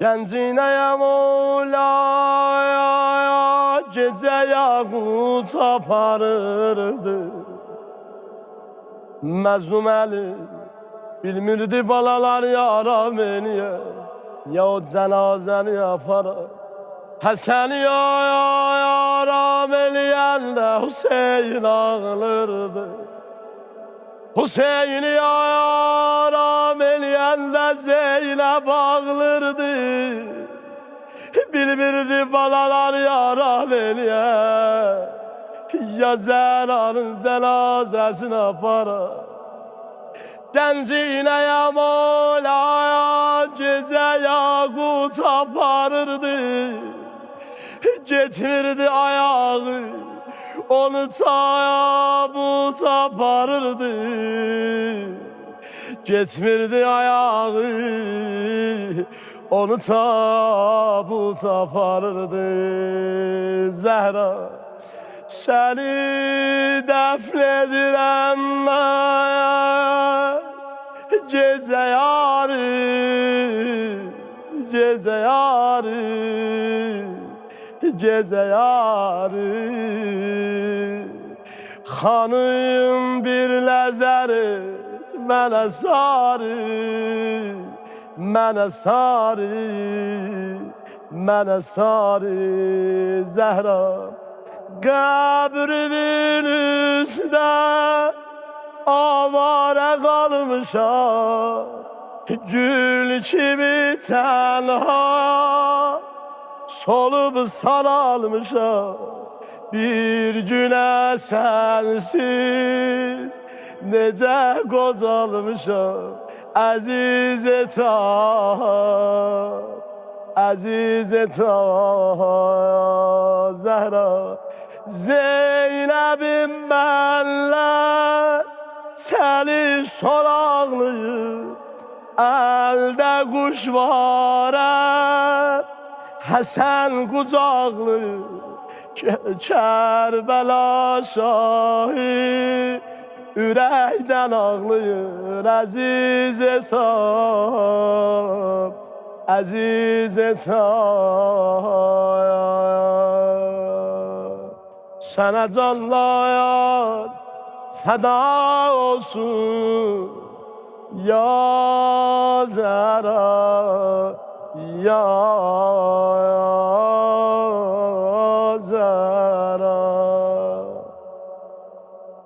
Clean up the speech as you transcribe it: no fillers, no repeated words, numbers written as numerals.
Gencineyem olaya gece yakut aparırdı. Məzlum əli bilmirdi balalar yaram eləyə, ya o cənazəni yapara. Həsəni yaram eləyəndə Hüseyin ağlırdı. Hüseyin'i yaram eləyəndə Zeynəb ağlırdı. Bilmirdi balalar yaram eləyə, ya Zəhra'nın cənazəsini apara. Gencineyem olaya gece yakut aparırdı. Getirdi ayağı, onu tabut aparırdı. Getmirdi ayağı, onu tabut aparırdı. Zəhra, səni dəfn edirəm mən, gecə yarı, gecə yarı, gecə yarı. Xanım bir nəzər et mənə sarı, mənə sarı, mənə sarı. Zəhra, qəbrinin üstə avara qalmışam, gül kimi tənha solub saralmışam. Bir günə sənsiz necə qocalmışam, əziz etam, əziz etam. Zəhra, Zeynəbim mənlə səni soraqlayıb, əldə quş varəm, Həsən qucaqlayıb. Kərbəla şahı ürəkdən ağlayır, əziz etam, əziz etam. Sənə canlayan fəda olsun, ya Zəhra, ya